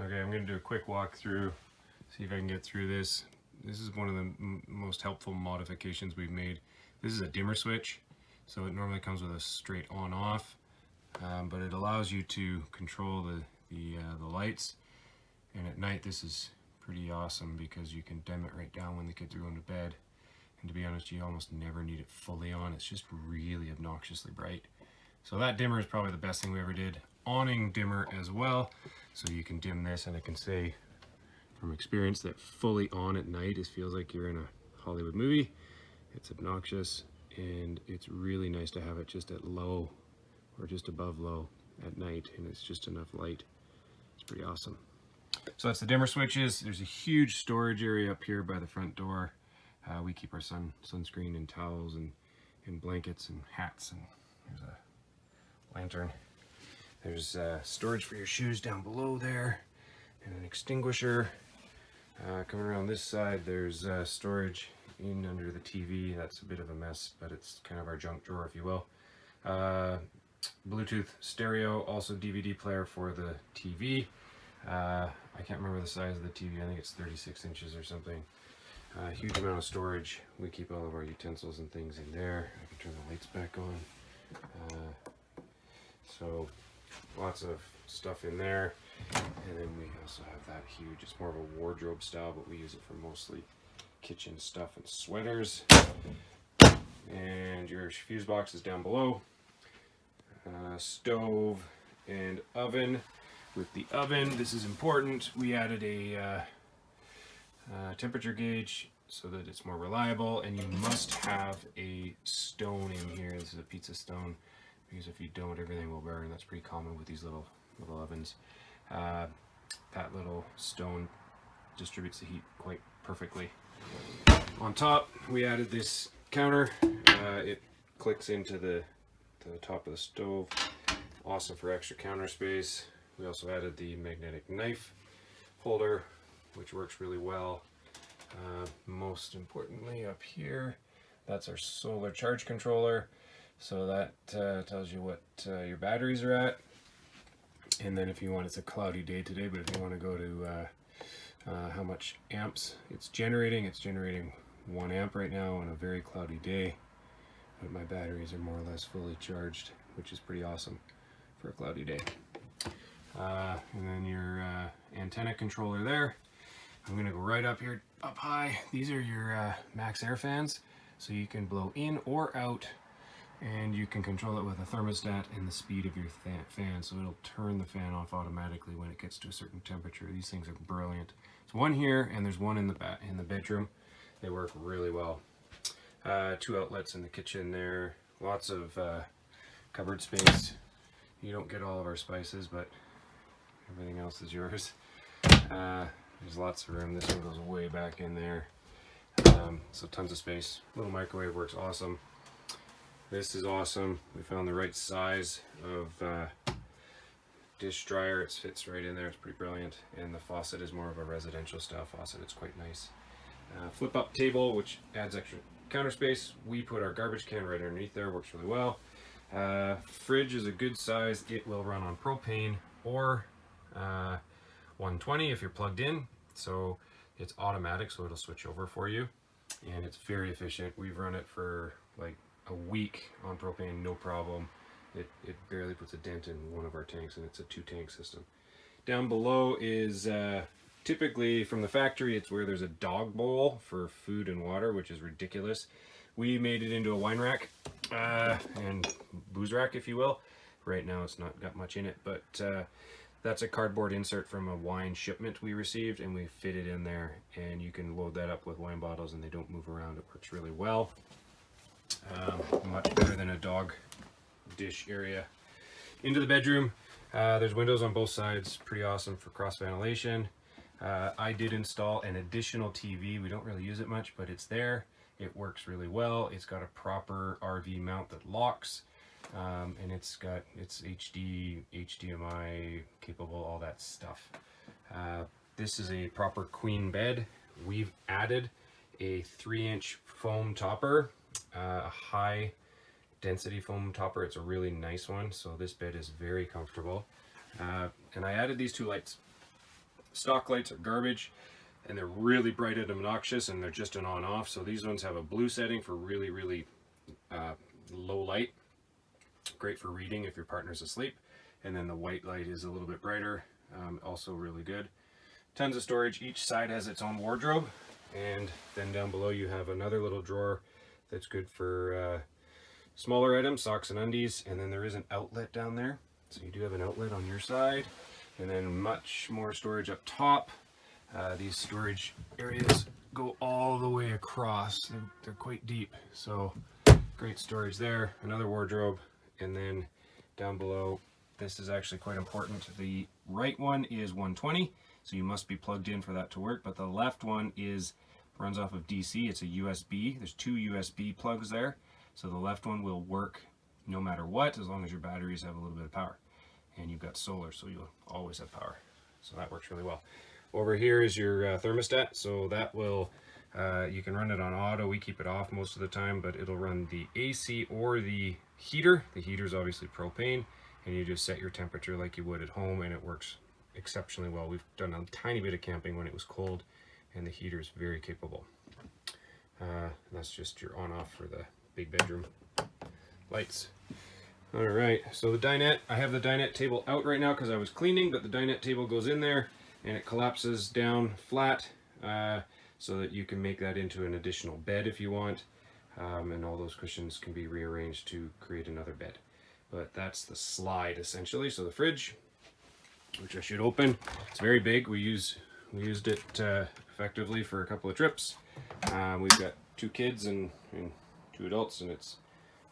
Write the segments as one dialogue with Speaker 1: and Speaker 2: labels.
Speaker 1: Okay, I'm going to do a quick walkthrough, see if I can get through this. This is one of the most helpful modifications we've made. This is a dimmer switch, so it normally comes with a straight on-off, but it allows you to control the lights. And at night, this is pretty awesome because you can dim it right down when the kids are going to bed. And to be honest, you almost never need it fully on. It's just really obnoxiously bright. So that dimmer is probably the best thing we ever did. Awning dimmer as well, so you can dim this, and I can say from experience that fully on at night, it feels like you're in a Hollywood movie. It's obnoxious, and it's really nice to have it just at low or just above low at night, and it's just enough light. It's pretty awesome. So that's the dimmer switches. There's a huge storage area up here by the front door. We keep our sunscreen and towels and blankets and hats, and there's a lantern. There's storage for your shoes down below there, and an extinguisher. Coming around this side, there's storage in under the TV. That's a bit of a mess, but it's kind of our junk drawer, if you will. Bluetooth stereo, also DVD player for the TV. I can't remember the size of the TV. I think it's 36 inches or something. Huge amount of storage. We keep all of our utensils and things in there. I can turn the lights back on. So lots of stuff in there. And then we also have that huge, it's more of a wardrobe style, but we use it for mostly kitchen stuff and sweaters. And your fuse box is down below. Stove and oven. With the oven, this is important. We added a temperature gauge so that it's more reliable, and you must have a stone in here. This is a pizza stone, because if you don't, everything will burn. That's pretty common with these little ovens. That little stone distributes the heat quite perfectly. On top, we added this counter. It clicks into the top of the stove. Awesome for extra counter space. We also added the magnetic knife holder, which works really well. Most importantly, up here, that's our solar charge controller. So that tells you what your batteries are at. And then if you want, it's a cloudy day today, but if you want to go to how much amps it's generating 1 amp right now on a very cloudy day. But my batteries are more or less fully charged, which is pretty awesome for a cloudy day. And then your antenna controller there. I'm going to go right up here, up high. These are your max air fans, so you can blow in or out, and you can control it with a thermostat and the speed of your fan, so it'll turn the fan off automatically when it gets to a certain temperature. These things are brilliant. There's one here, and there's one in the bedroom. They work really well. 2 outlets in the kitchen there. Lots of cupboard space. You don't get all of our spices, but everything else is yours. There's lots of room. This one goes way back in there. So tons of space. Little microwave works awesome. This is awesome. We found the right size of dish dryer. It fits right in there. It's pretty brilliant. And the faucet is more of a residential style faucet. It's quite nice. Flip up table, which adds extra counter space. We put our garbage can right underneath there. Works really well. Fridge is a good size. It will run on propane or 120 if you're plugged in. So it's automatic, so it'll switch over for you. And it's very efficient. We've run it for like a week on propane, no problem. It barely puts a dent in one of our tanks, and it's a 2-tank system. Down below is typically from the factory, it's where there's a dog bowl for food and water, which is ridiculous. We made it into a wine rack and booze rack, if you will. Right now it's not got much in it, but that's a cardboard insert from a wine shipment we received, and we fit it in there, and you can load that up with wine bottles and they don't move around. It works really well. Much better than a dog dish area. Into the bedroom, there's windows on both sides. Pretty awesome for cross ventilation. I did install an additional TV. We don't really use it much, but it's there. It works really well. It's got a proper RV mount that locks. And it's HD, HDMI capable, all that stuff. This is a proper queen bed. We've added a 3-inch foam topper, a high density foam topper. It's a really nice one, so this bed is very comfortable. And I added these 2 lights. Stock lights are garbage, and they're really bright and obnoxious, and they're just an on-off. So these ones have a blue setting for really, really low light. Great for reading if your partner's asleep. And then the white light is a little bit brighter, also really good. Tons of storage. Each side has its own wardrobe, and then down below you have another little drawer that's good for smaller items, socks and undies. And then there is an outlet down there, so you do have an outlet on your side, and then much more storage up top. These storage areas go all the way across. They're quite deep, so great storage there. Another wardrobe, and then down below, this is actually quite important. The right one is 120, so you must be plugged in for that to work, but the left one runs off of DC. It's a USB. There's 2 USB plugs there, so the left one will work no matter what, as long as your batteries have a little bit of power. And you've got solar, so you'll always have power. So that works really well. Over here is your thermostat, so that will, you can run it on auto. We keep it off most of the time, but it'll run the AC or the heater. The heater is obviously propane, and you just set your temperature like you would at home, and it works exceptionally well. We've done a tiny bit of camping when it was cold, and the heater is very capable. That's just your on-off for the big bedroom lights. All right, so the dinette, I have the dinette table out right now because I was cleaning, but the dinette table goes in there and it collapses down flat so that you can make that into an additional bed if you want, and all those cushions can be rearranged to create another bed. But that's the slide essentially. So the fridge, which I should open, it's very big. We used it effectively for a couple of trips. We've got 2 kids and 2 adults, and it's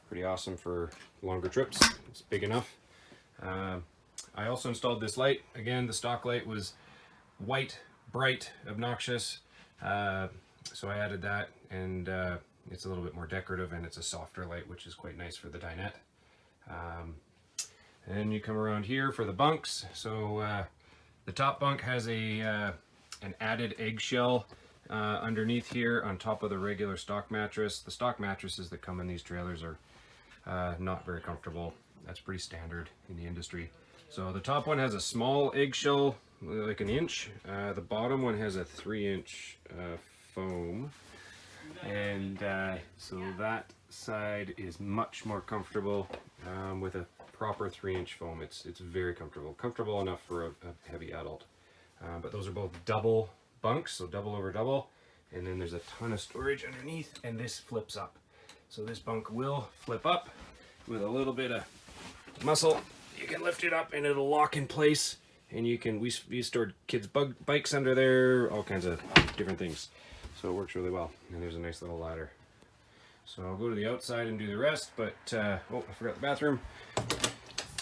Speaker 1: pretty awesome for longer trips. It's big enough. I also installed this light. Again, the stock light was white, bright, obnoxious. So I added that, and it's a little bit more decorative, and it's a softer light, which is quite nice for the dinette. And then you come around here for the bunks. So the top bunk has an added eggshell underneath here on top of the regular stock mattress. The stock mattresses that come in these trailers are not very comfortable. That's pretty standard in the industry. So the top one has a small eggshell, like an inch. The bottom one has a 3-inch foam, and so that side is much more comfortable with a proper 3-inch foam. It's very comfortable enough for a heavy adult. But those are both double bunks, so double over double, and then there's a ton of storage underneath, and this flips up. So this bunk will flip up with a little bit of muscle. You can lift it up and it'll lock in place, and we stored kids' bikes under there, all kinds of different things. So it works really well, and there's a nice little ladder. So I'll go to the outside and do the rest, but oh, I forgot the bathroom.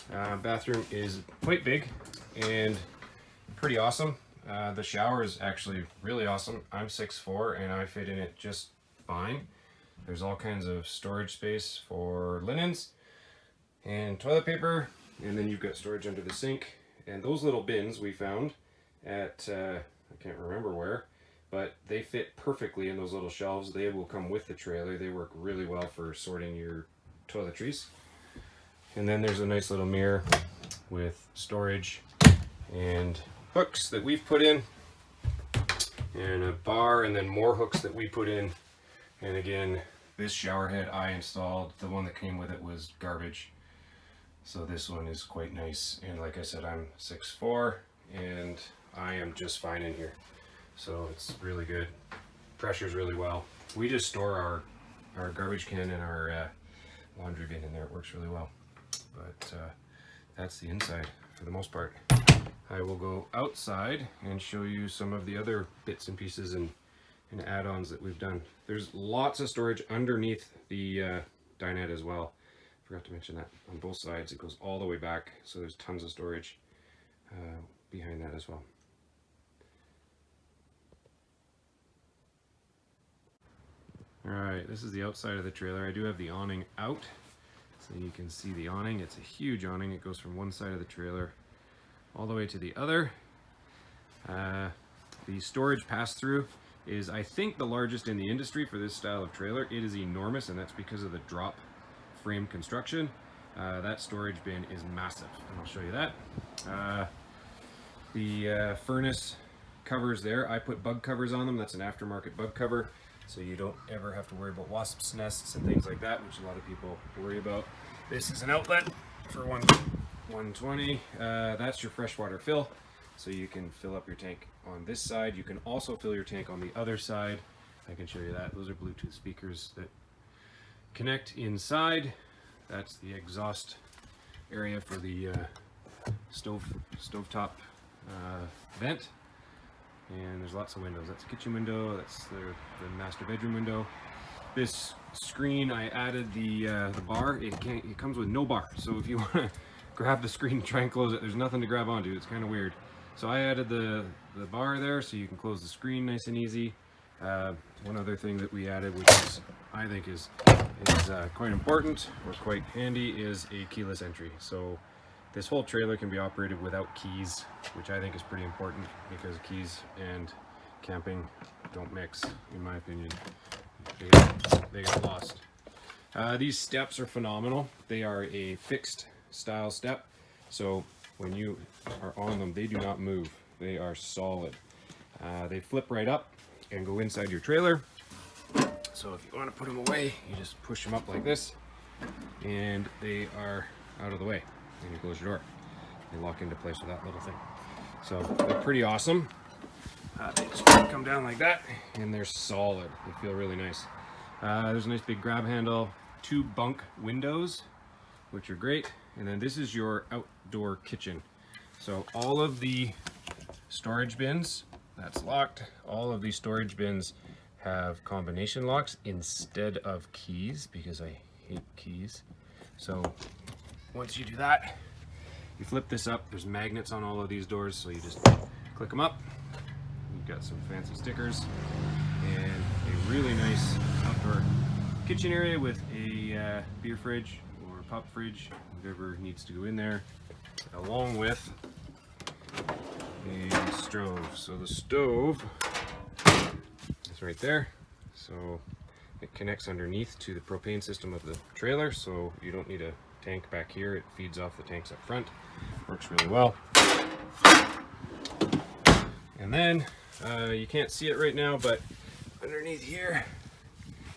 Speaker 1: Bathroom is quite big and pretty awesome. The shower is actually really awesome. I'm 6'4", and I fit in it just fine. There's all kinds of storage space for linens and toilet paper, and then you've got storage under the sink. And those little bins we found at, I can't remember where, but they fit perfectly in those little shelves. They will come with the trailer. They work really well for sorting your toiletries. And then there's a nice little mirror with storage and hooks that we've put in, and a bar, and then more hooks that we put in. And again, this shower head I installed. The one that came with it was garbage. So this one is quite nice. And like I said, I'm 6'4", and I am just fine in here. So it's really good. Pressures really well. We just store our garbage can and our laundry bin in there. It works really well. But that's the inside for the most part. I will go outside and show you some of the other bits and pieces and add-ons that we've done. There's lots of storage underneath the dinette as well. Forgot to mention that. On both sides, it goes all the way back, so there's tons of storage behind that as well. Alright, this is the outside of the trailer. I do have the awning out, so you can see the awning. It's a huge awning. It goes from one side of the trailer all the way to the other. The storage pass-through is, I think, the largest in the industry for this style of trailer. It is enormous, and that's because of the drop frame construction. That storage bin is massive, and I'll show you that. The furnace covers there. I put bug covers on them. That's an aftermarket bug cover, so you don't ever have to worry about wasps' nests and things like that, which a lot of people worry about. This is an outlet for 120. That's your freshwater fill, so you can fill up your tank on this side. You can also fill your tank on the other side. I can show you that. Those are Bluetooth speakers that connect inside. That's the exhaust area for the stovetop vent. And there's lots of windows. That's a kitchen window. That's the master bedroom window. This screen, I added the bar. It comes with no bar, so if you want to grab the screen and try and close it, there's nothing to grab onto. It's kind of weird. So I added the bar there, so you can close the screen nice and easy. One other thing that we added, which I think is quite important or quite handy, is a keyless entry. So this whole trailer can be operated without keys, which I think is pretty important because keys and camping don't mix, in my opinion. They get lost. These steps are phenomenal. They are a fixed style step, so when you are on them, they do not move. They are solid. They flip right up and go inside your trailer. So if you want to put them away, you just push them up like this, and they are out of the way. And you close your door. They lock into place with that little thing. So they're pretty awesome. They just come down like that, and they're solid. They feel really nice. There's a nice big grab handle, 2 bunk windows, which are great. And then this is your outdoor kitchen. So all of the storage bins, that's locked. All of these storage bins have combination locks instead of keys, because I hate keys. So once you do that, you flip this up. There's magnets on all of these doors, so you just click them up. You've got some fancy stickers and a really nice outdoor kitchen area with a beer fridge or pop fridge, whatever needs to go in there, along with a stove. So the stove is right there. So it connects underneath to the propane system of the trailer, so you don't need a tank back here. It feeds off the tanks up front. Works really well. And then you can't see it right now, but underneath here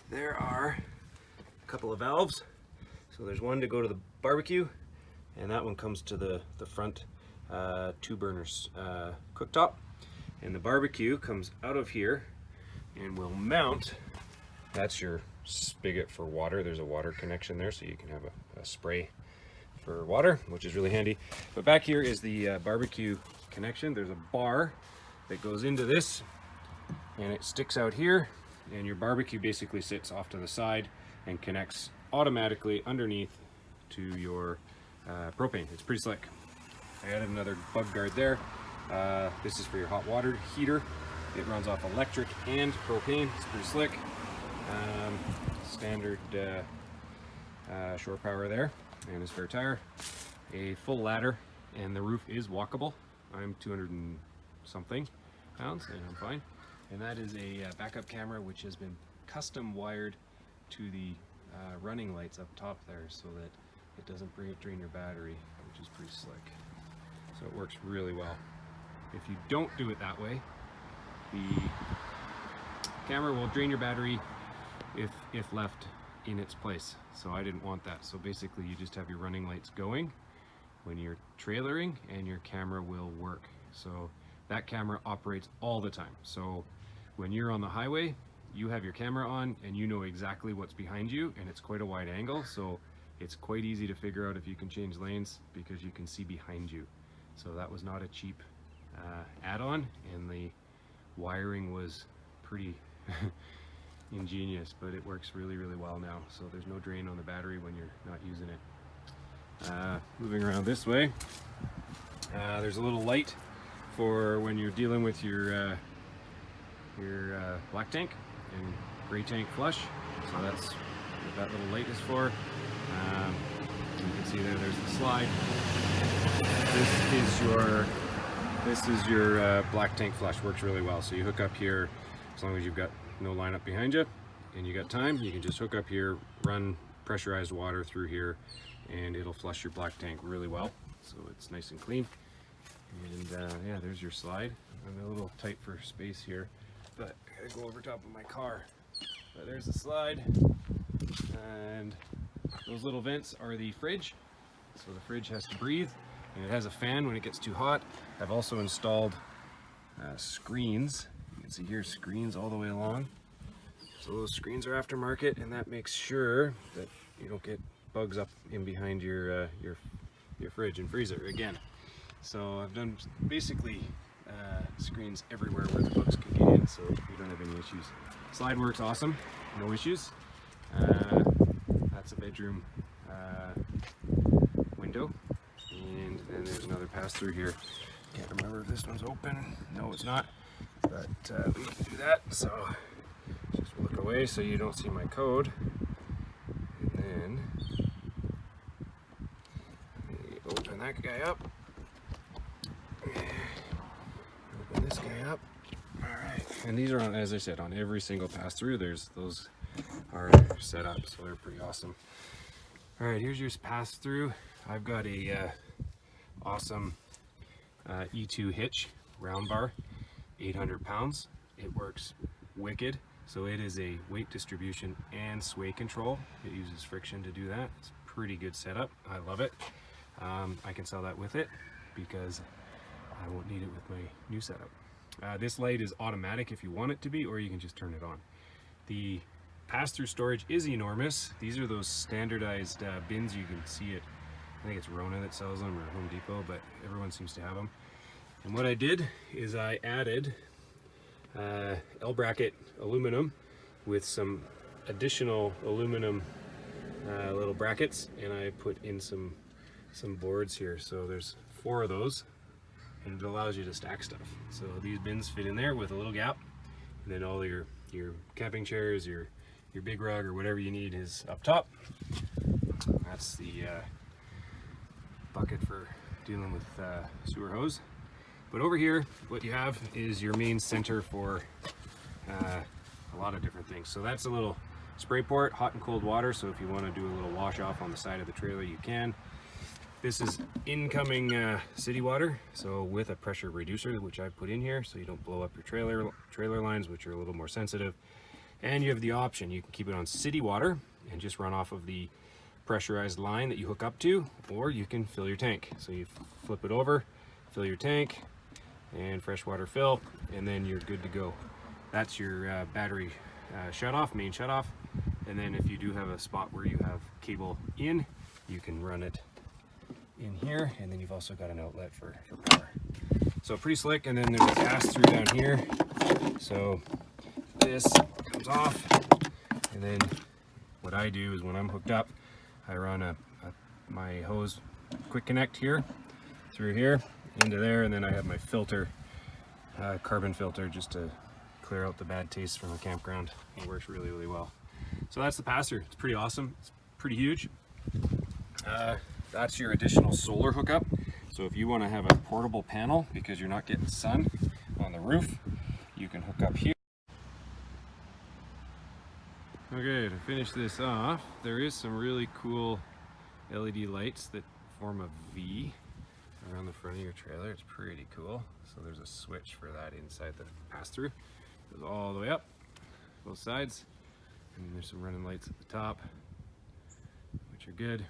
Speaker 1: there are a couple of valves. So there's one to go to the barbecue, and that one comes to the front 2 burners cooktop. And the barbecue comes out of here and will mount. That's your spigot for water. There's a water connection there, so you can have a spray for water, which is really handy. But back here is the barbecue connection. There's a bar that goes into this, and it sticks out here, and your barbecue basically sits off to the side and connects automatically underneath to your propane. It's pretty slick. I added another bug guard there. This is for your hot water heater. It runs off electric and propane. It's pretty slick. Standard shore power there, and a spare tire. A full ladder, and the roof is walkable. I'm 200 and something pounds, and I'm fine. And that is a backup camera, which has been custom wired to the running lights up top there, so that it doesn't drain your battery, which is pretty slick. So it works really well. If you don't do it that way, the camera will drain your battery if left in its place. So I didn't want that. So basically you just have your running lights going when you're trailering, and your camera will work. So that camera operates all the time. So when you're on the highway, you have your camera on and you know exactly what's behind you, and it's quite a wide angle, so it's quite easy to figure out if you can change lanes because you can see behind you. So that was not a cheap add-on, and the wiring was pretty ingenious, but it works really, really well now. So there's no drain on the battery when you're not using it. Moving around this way, there's a little light for when you're dealing with your black tank and gray tank flush. So that's what that little light is for. You can see there's the slide. This is your black tank flush. Works really well. So you hook up here, as long as you've got no line up behind you and you got time, you can just hook up here, run pressurized water through here, and it'll flush your black tank really well. So it's nice and clean. And yeah, there's your slide. I'm a little tight for space here, but I gotta go over top of my car. But there's the slide, and those little vents are the fridge. So the fridge has to breathe, and it has a fan when it gets too hot. I've also installed screens. You can see here screens all the way along. So those screens are aftermarket, and that makes sure that you don't get bugs up in behind your fridge and freezer again. So I've done basically screens everywhere where the bugs can get in, so you don't have any issues. Slide works awesome, no issues. That's a bedroom window, and then there's another pass through here. Can't remember if this one's open. No, it's not, but we can do that. So just look away so you don't see my code, and then open that guy up. Open this guy up. All right, and these are on, as I said, on every single pass through. There's those are set up, so they're pretty awesome. All right, here's your pass through. I've got a awesome E2 hitch, round bar, 800 pounds. It works wicked. So it is a weight distribution and sway control. It uses friction to do that. It's a pretty good setup. I love it. I can sell that with it because I won't need it with my new setup. This light is automatic if you want it to be, or you can just turn it on. The pass-through storage is enormous. These are those standardized bins. You can see it. I think it's Rona that sells them, or Home Depot, but everyone seems to have them. And what I did is I added L-bracket aluminum with some additional aluminum little brackets, and I put in some boards here. So there's 4 of those, and it allows you to stack stuff. So these bins fit in there with a little gap, and then all your camping chairs, your big rug, or whatever you need is up top. That's the bucket for dealing with sewer hose. But over here, what you have is your main center for a lot of different things. So that's a little spray port, hot and cold water. So if you want to do a little wash off on the side of the trailer, you can. This is incoming city water, so with a pressure reducer, which I put in here, so you don't blow up your trailer lines, which are a little more sensitive. And you have the option, you can keep it on city water and just run off of the pressurized line that you hook up to, or you can fill your tank. So you flip it over, fill your tank, and freshwater fill, and then you're good to go. That's your battery shutoff, main shutoff. And then if you do have a spot where you have cable in, you can run it in here, and then you've also got an outlet for power. So pretty slick. And then there's a pass through down here. So this comes off, and then what I do is when I'm hooked up, I run my hose quick connect here through here into there, and then I have my filter, carbon filter, just to clear out the bad taste from the campground. It works really, really well. So that's the pass through. It's pretty awesome. It's pretty huge. That's your additional solar hookup. So if you want to have a portable panel because you're not getting sun on the roof, you can hook up here. Okay, to finish this off, there is some really cool LED lights that form a V around the front of your trailer. It's pretty cool. So there's a switch for that inside the pass-through. Goes all the way up, both sides. And there's some running lights at the top, which are good.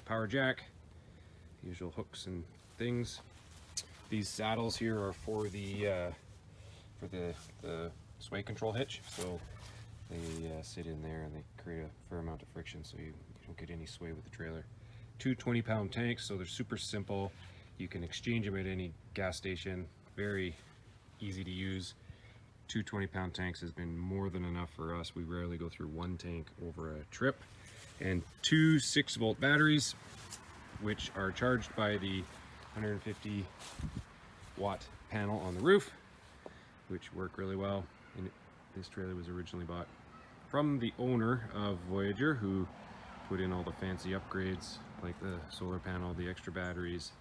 Speaker 1: Power jack, usual hooks and things. These saddles here are for the sway control hitch. So they sit in there and they create a fair amount of friction, so you don't get any sway with the trailer. 2 20-pound tanks, so they're super simple. You can exchange them at any gas station. Very easy to use. 2 20-pound tanks has been more than enough for us. We rarely go through 1 tank over a trip. And 2 6-volt batteries, which are charged by the 150 watt panel on the roof, which work really well. And this trailer was originally bought from the owner of Voyager, who put in all the fancy upgrades like the solar panel, the extra batteries,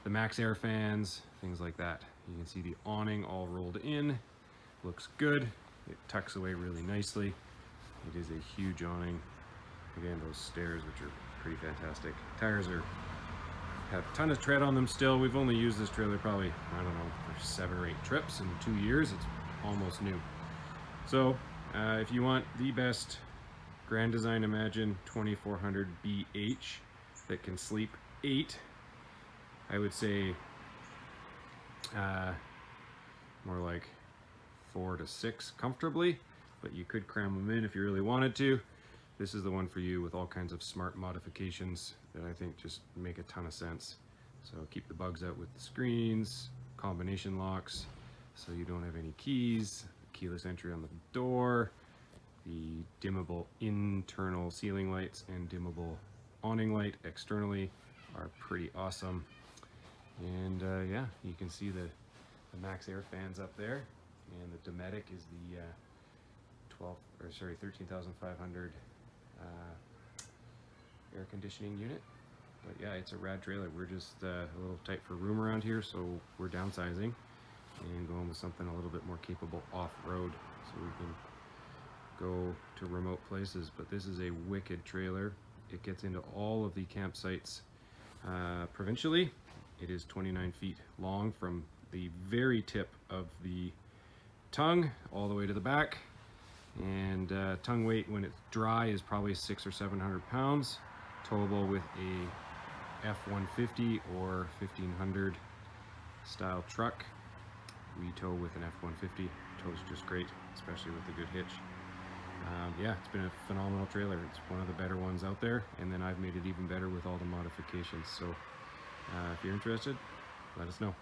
Speaker 1: the max air fans, things like that. You can see the awning all rolled in. Looks good. It tucks away really nicely. It is a huge awning. Again, those stairs, which are pretty fantastic. Tires are have a ton of tread on them still. We've only used this trailer probably, I don't know, for 7 or 8 trips in 2 years. It's almost new. So if you want the best Grand Design Imagine 2400 BH that can sleep 8, I would say more like 4 to 6 comfortably, but you could cram them in if you really wanted to. This is the one for you with all kinds of smart modifications that I think just make a ton of sense. So keep the bugs out with the screens, combination locks, so you don't have any keys, keyless entry on the door, the dimmable internal ceiling lights and dimmable awning light externally are pretty awesome. And yeah, you can see the Max Air fans up there, and the Dometic is the 13,500 air conditioning unit. But yeah, it's a rad trailer. We're just a little tight for room around here, so we're downsizing and going with something a little bit more capable off-road, so we can go to remote places. But this is a wicked trailer. It gets into all of the campsites provincially. It is 29 feet long from the very tip of the tongue all the way to the back. And tongue weight when it's dry is probably 600 or 700 pounds, towable with a F-150 or 1500 style truck. We tow with an F-150, tows just great, especially with a good hitch. Yeah, it's been a phenomenal trailer. It's one of the better ones out there, and then I've made it even better with all the modifications. So if you're interested, let us know.